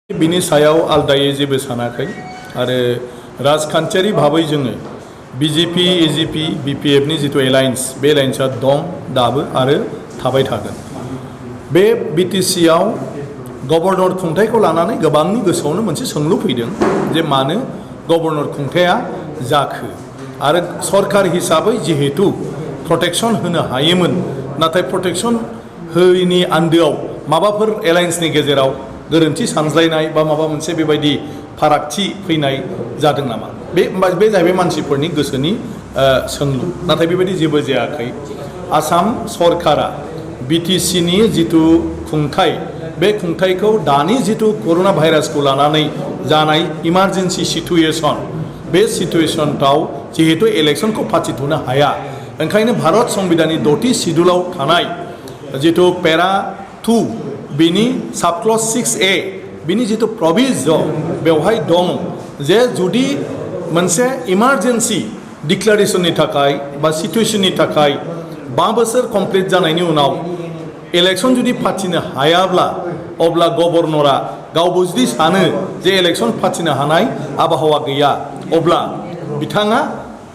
बिनि सायाव आलदायै जेबो सानाखै आरो राजखान्थियारि भाबै जोङो बिजेपि एजिपि बिपिएफनि जिथु एलायन्स बे एलायन्सआ दं दाबो आरो थाबाय थागोन। बे बिटिसिआव गभर्नर खुंथायखौ लानानै गोबांनि गोसोआवनो मोनसे सोंलु फैदों जे मानो गभर्नर खुंथाया जाखो आरो सरकार हिसाबै जिहेतु प्रटेक्शन होनो हायोमोन नाथाय प्रटेक्शन होयिनि आन्दोआव माबाफोर एलायन्सनि गेजेराव गोरोन्थि सानज्लायनाय बा माबा मोनसे बेबायदि फारागथि फैनाय जादों नामा बे जाहैबाय मानसिफोरनि गोसोनि सोंलु नाथाय बेबायदि जेबो जायाखै। आसाम सरकारा बिटिसिनि जिथु खुंथाय बे खुंथायखौ दानि जिथु कर'ना भाइरासखौ लानानै जानाय इमारजेन्सि सिटुएसन बे सिटुएसनाव जिहेतु इलेक्शनखौ फाथिथ'नो हाया ओंखायनो भारत संबिधाननि 6थि सिडुलाव थानाय जिथु पेरा 2 बिनि साबक्लज 6A बिनि जिथु प्रभिजन बेवहाय दं जे जुदि मोनसे इमारजेन्सि डिक्लारेशननि थाखाय बा सिटुएशननि थाखाय 5 बोसोर कमप्लिट जानायनि उनाव इलेक्शन जुदि फाथिनो हायाब्ला अब्ला गभर्नरा गावबो जुदि सानो जे इलेक्शन फाथिनो हानाय आबहावा गैया अब्ला बिथाङा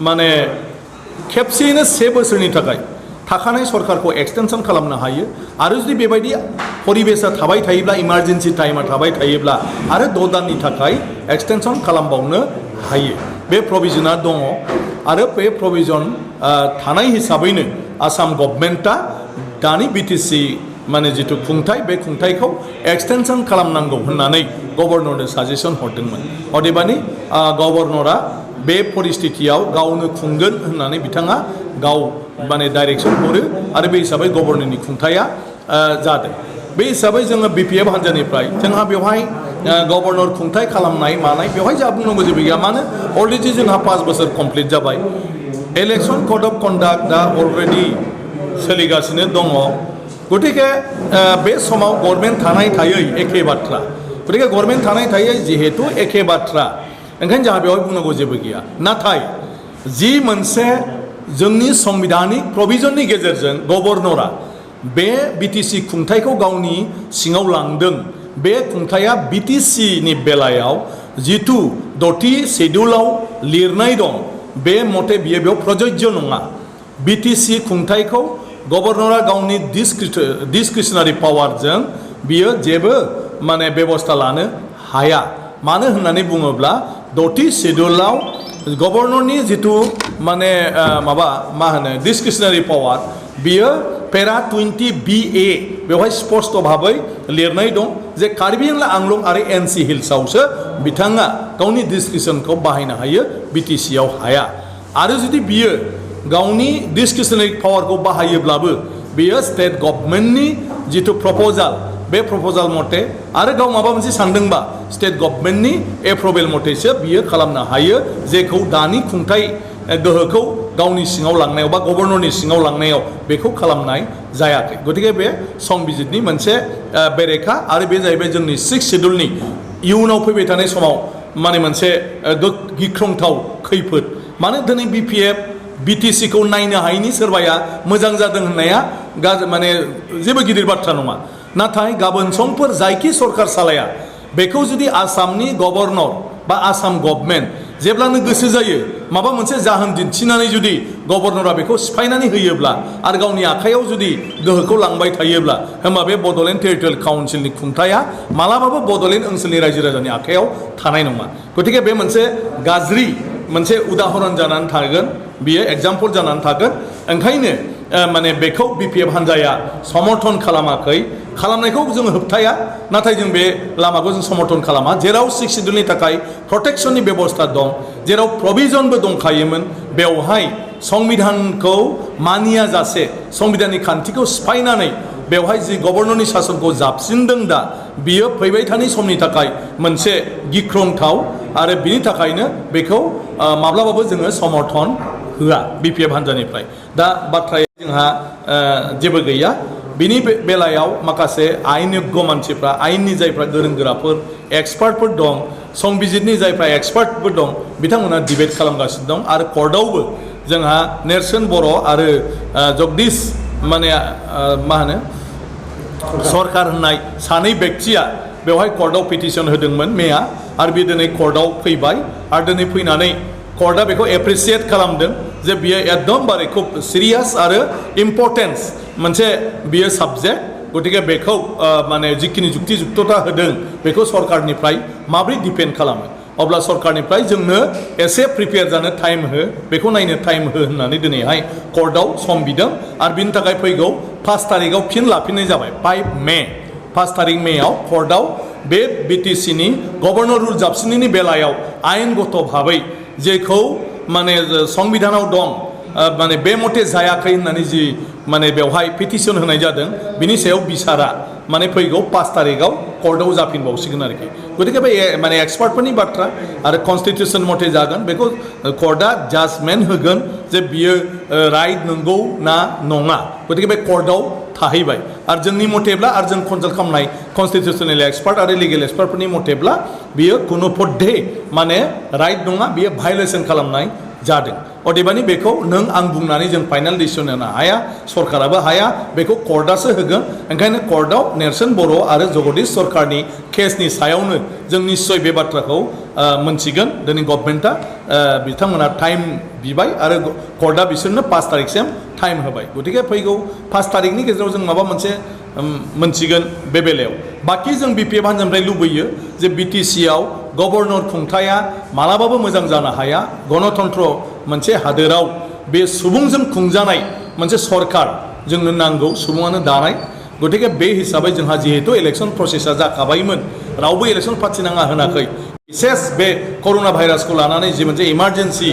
माने खेबसेयैनो 1 बोसोरनि थाखाय थाखानाय सरकारखौ एक्सटेनसन खालामनो हायो आरो जुदि बेबायदि परिबेसा थाबाय थायोब्ला इमारजेन्सि टाइमा थाबाय थायोब्ला आरो 6 दाननि थाखाय एक्सटेनसन खालामबावनो हायो। बे प्रभिजना दङ आरो बे प्रभिजन थानाय हिसाबैनो आसाम गभर्नमेन्टआ दानि बिटिसि माने जिथु खुंथाय बे खुंथायखौ एक्सटेनसन खालामनांगौ होननानै गभर्नरनो साजेसन हरदोंमोन। अदेबानि गभर्नरा बे परिस्थितियाव गावनो खुंगोन होननानै बिथाङा गाव माने डाइरेक्शन हरो आरो बे हिसाबै गभर्नरनि खुंथाया जादों। बे हिसाबै जोङो बिपिएफ हान्जानिफ्राय जोंहा बेवहाय गभर्नर खुंथाय खालामनाय मानाय बेवहाय जा बुंनांगौ जेबो गैया मानो अलरेडि जोंहा 5 बोसोर कमप्लिट जाबाय। इलेक्शन कड अफ कन्डाक्टआ अलरेडि सोलिगासिनो दङ गतिके बे समाव गभर्नमेन्ट थानाय थायै एखे बाथ्रा गतिके गभर्नमेन्ट थानाय थायै जिहेतु एखे बाथ्रा ओंखायनो जोंहा बेवहाय बुंनांगौ जेबो गैया। नाथाय जि मोनसे जोंनि संबिधानिक प्रभिजननि गेजेरजों गभर्नरा बे बिटिसि खुंथायखौ गावनि सिङाव लांदों बे खुंथाया बिटिसिनि बेलायाव जिथु 6थि शेड्युलाव लिरनाय दं बे मथे बियो बेयाव प्रयोज्य नङा। बिटिसि खुंथायखौ गभर्नरा गावनि डिसक्रिशनारि पावारजों बियो जेबो माने बेबस्था लानो हाया। मानो होननानै बुङोब्ला 6थि शेड्युलाव गभर्नरनि जिथु माने मा होनो डिसक्रिशनारि पावार बियो पेरा 20BA बेवहाय स्पष्ट भाबै लिरनाय दं जे कार्बि आंलं आंलं आरो एनसि हिल्सआवसो बिथाङा गावनि डिसक्रिशनखौ बाहायनो हायो बिटिसिआव हाया। आरो जुदि बियो गावनि डिसक्रिशनारि पावारखौ बाहायोब्लाबो बियो स्टेट गभर्नमेन्टनि जिथु प्रप'जाल बे प्रप'जाल मथे आरो गाव माबा मोनसे सानदोंबा स्टेट गभर्नमेन्टनि एप्रुभेल मथेसो बियो खालामनो हायो जेखौ दानि खुंथाय गोहोखौ गावनि सिङाव लांनायाव बा गभर्नरनि सिङाव लांनायाव बेखौ खालामनाय जायाखै। गतिके बे संबिजितनि मोनसे बेरेखा आरो बे जाहैबाय जोंनि 6 शेड्युलनि इयुनाव फैबाय थानाय समाव माने मोनसे गिख्रंथाव खैफोद। मानो दिनै बिपिएफ बिटिसिखौ नायनो हायिनि सोरबाया मोजां जादों होननाया माने जेबो गिदिर बाथ्रा नङा। नाथाय गाबोन समफोर जायखि सरकार सालाया बेखौ जुदि आसामनि गभर्नर बा आसाम गभर्नमेन्ट जेब्लानो गोसो जायो माबा मोनसे जाहोन दिन्थिनानै जुदि गभर्नरा बेखौ सिफायनानै होयोब्ला आरो गावनि आखायाव जुदि गोहोखौ लांबाय थायोब्ला होमबा बे बड'लेण्ड टेरिटरियेल काउन्सिलनि खुंथाया मालाबाबो बड'लेण्ड ओनसोलनि रायजो राजानि आखायाव थानाय नङा। गतिके बे मोनसे गाज्रि मोनसे उदाहरन जानानै थागोन बियो एग्जाम्पल जानानै थागोन। ओंखायनो माने बेखौ बिपिएफ हान्जाया समर्थन खालामाखै खालामनायखौ जोङो होबथाया नाथाय जों बे लामाखौ जों समर्थन खालामा जेराव 6 शेड्युलनि थाखाय प्रटेक्शननि बेबस्था दं जेराव प्रभिजनबो दंखायोमोन बेवहाय संबिधानखौ मानिया जासे संबिधाननि खान्थिखौ सिफायनानै बेवहाय जि गभर्नरनि सासनखौ जाबसिनदों दा बियो फैबाय थानाय समनि थाखाय मोनसे गिख्रंथाव आरो बिनि थाखायनो बेखौ माब्लाबाबो जोङो समर्थन होआ बिपिएफ हान्जानिफ्राय। दा बाथ्राया जोंहा जेबो गैया। बिनि बेलायाव माखासे आइनज्ञ मानसिफ्रा आइननि जायफ्रा गोरों गोराफोर एक्सपार्टफोर दं संबिजितनि जायफ्रा एक्सपार्टफोर दं बिथांमोना डिबेट खालामगासिनो दं आरो कर्टआवबो जोंहा नेर्सोन बर' आरो जगदीश माने मा होनो सरकार होननाय सानै व्यक्तिया बेवहाय कर्टआव पिटिसन होदोंमोन मेया आरो बे दिनै कर्टआव फैबाय आरो दिनै फैनानै कर्टआ बेखौ एप्रिसिएट खालामदों जे बियो एकदमबारे खुब सिरियास आरो इम्परटेन्स मोनसे बियो साबजेक्ट गतिके बेखौ माने जिखिनि जुक्ति जुक्तता होदों बेखौ सरकारनिफ्राय माबोरै डिपेन्ड खालामो अब्ला सरकारनिफ्राय जोंनो एसे प्रिपेयार जानो टाइम हो बेखौ नायनो टाइम हो होननानै दिनैहाय कर्टआव सम बिदों आरो बिनि थाखाय फैगौ 5 तारिखआव फिन लाफिननाय जाबाय 5 तारिख मेआव कर्टआव बे बिटिसिनि गभर्नर रुल जाबसिननायनि बेलायाव आयेनगत भाबै जेखौ माने संबिधानाव दं माने बे मथे जायाखै होननानै जि माने बेवहाय पिटिसन होनाय जादों बिनि सायाव बिसारा माने फैगौ 5 तारिखआव कर्टआव जाफिनबावसिगोन आरोखि गतिके बे माने एक्सपार्टफोरनि बाथ्रा आरो कन्स्टिटिउसन मथे जागोन बेखौ कर्टआ जाजमेन्ट होगोन जे बियो राइट नंगौ ना नङा गतिके बे कर्टआव थाहैबाय आरो जोंनि मथेब्ला आरो जों कनसाल्ट खालामनाय कन्स्टिटिउसनेल एक्सपार्ट आरो लिगेल एक्सपार्टफोरनि मथेब्ला बियो कुनु पद्धे माने राइट नङा बियो भायलेसन खालामनाय जादों अदेबानि बेखौ नों आं बुंनानै जों फाइनाल डिसिसन होनो हाया सरकाराबो हाया बेखौ कर्टआसो होगोन ओंखायनो कर्टआव नेर्सोन बर' आरो जगदीश सरकारनि केसनि सायावनो जों निश्चय बे बाथ्राखौ मोनसिगोन दिनै गभर्नमेन्टआ बिथांमोना टाइम बिबाय आरो कर्टआ बिसोरनो 5 तारिखसिम टाइम होबाय गतिके फैगौ 5 तारिखनि गेजेराव जों माबा मोनसे मोनसिगोन बे बेलायाव बाखि जों बिपिएफ हान्जानिफ्राय लुबैयो जे बिटिसिआव गभर्नर खुंथाया मालाबाबो मोजां जानो हाया गणतन्त्र मोनसे हादोराव बे सुबुंजों खुंजानाय मोनसे सरकार जोंनो नांगौ सुबुङानो दानाय गतिके बे हिसाबै जोंहा जिहेतु इलेक्सन प्रसेसा जाखाबायमोन रावबो इलेक्सन फाथिनाङा होनाखै विशेष बे कर'ना भाइरासखौ लानानै जि मोनसे इमारजेन्सि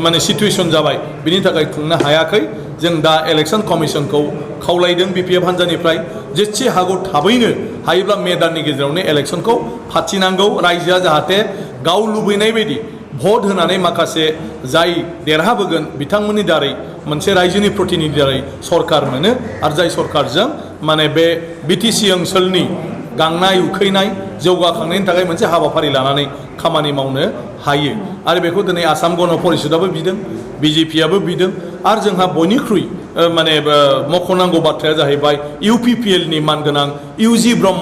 माने सिटुएसन जाबाय बिनि थाखाय खुंनो हायाखै जों दा इलेक्सन कमिसनखौ खावलायदों बिपिएफ हान्जानिफ्राय जेसे हागौ थाबैनो हायोब्ला मे दाननि गेजेरावनो इलेक्सनखौ फाथिनांगौ रायजोआ जाहाथे गाव लुबैनाय बायदि भट होनानै माखासे जाय देरहाबोगोन बिथांमोननि दारै मोनसे रायजोनि प्रतिनिधि दारै सरकार मोनो आरो जाय सरकारजों माने बे बिटिसि ओनसोलनि गांनाय उखैनाय जौगाखांनायनि थाखाय मोनसे हाबाफारि लानानै खामानि मावनो हायो आरो बेखौ दिनै आसाम गण परिषदआबो बिदों बिजेपिआबो बिदों आरो जोंहा बयनिख्रुइ माने मख'नांगौ बाथ्राया जाहैबाय इउपिपिएलनि मानगोनां इउजि ब्रह्म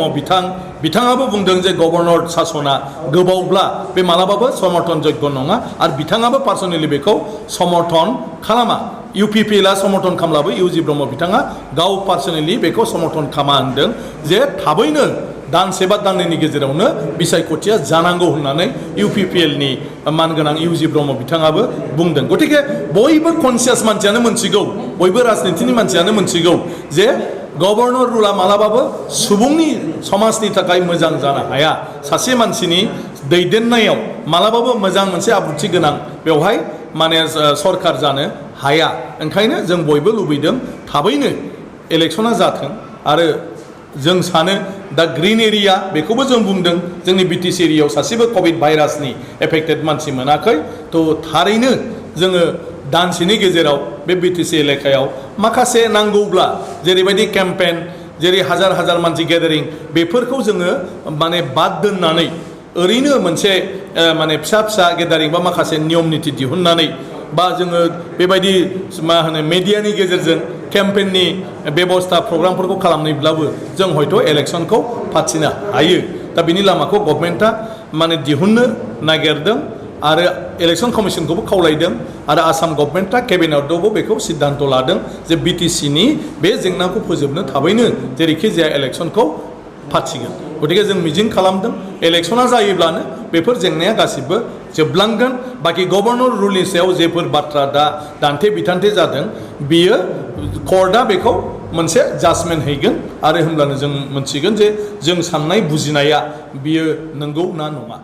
बिथाङाबो बुंदों जे गभर्नर सासना गोबावब्ला बे मालाबाबो समर्थन योग्य नङा आरो बिथाङाबो पार्सनेलि बेखौ समर्थन खालामा इउपिपिएलआ समर्थन खालामब्लाबो इउजि ब्रह्म बिथाङा गाव पार्सनेलि बेखौ समर्थन खामा होनदों जे थाबैनो दानसे बा दाननैनि गेजेरावनो बिसायख'थिया जानांगौ होननानै इउपिपिएलनि मानगोनां इउजि ब्रह्म बिथाङाबो बुंदों गतिके बयबो कनसियास मानसियानो मोनथिगौ बयबो राजनितिनि मानसियानो मोनथिगौ जे गभर्नर रुला मालाबाबो सुबुंनि समाजनि थाखाय मोजां जानो हाया सासे मानसिनि दैदेननायाव मालाबाबो मोजां मोनसे आब्रुथि गोनां बेवहाय माने सरकार जानो हाया ओंखायनो जों बयबो लुबैदों थाबैनो इलेक्सना जाथों आरो जों सानो दा ग्रीन एरिया बेखौबो जों बुंदों जोंनि बिटिसि एरियायाव सासेबो कभिड भाइरासनि एफेक्टेड मानसि मोनाखै थ' थारैनो जोङो दानसेनि गेजेराव बे बिटिसि एलेकायाव माखासे नांगौब्ला जेरैबायदि केम्पेन जेरै हाजार मानसि गेदारिं बेफोरखौ जोङो माने बाद दोननानै ओरैनो मोनसे माने फिसा गेदारिं बा माखासे नियम निति दिहुननानै बा जोङो बेबायदि मा होनो मेडियानि गेजेरजों केम्पेननि बेबस्था प्रग्रामफोरखौ खालामनोब्लाबो जों हयथ' इलेक्सनखौ फाथिनो हायो दा बिनि लामाखौ गभर्नमेन्टआ माने दिहुननो नागिरदों आरो इलेक्सन कमिसनखौबो खावलायदों आरो आसाम गभर्नमेन्टआ केबिनेटआवबो बेखौ सिद्धान्त लादों जे बिटिसिनि बे जेंनाखौ फोजोबनो थाबैनो जेरैखि जाया इलेक्सनखौ फाथिगोन गतिके जों मिजिं खालामदों इलेक्सना जायोब्लानो बेफोर जेंनाया गासिबो जोबलांगोन बाखि गभर्नर रुलनि सायाव जेफोर बाथ्रा दा दान्थे बिथान्थे जादों बियो कर्टआ बेखौ मोनसे जाजमेन्ट हैगोन आरो होमब्लानो जों मोनथिगोन जे जों साननाय बुजिनाया बियो नंगौ ना नङा।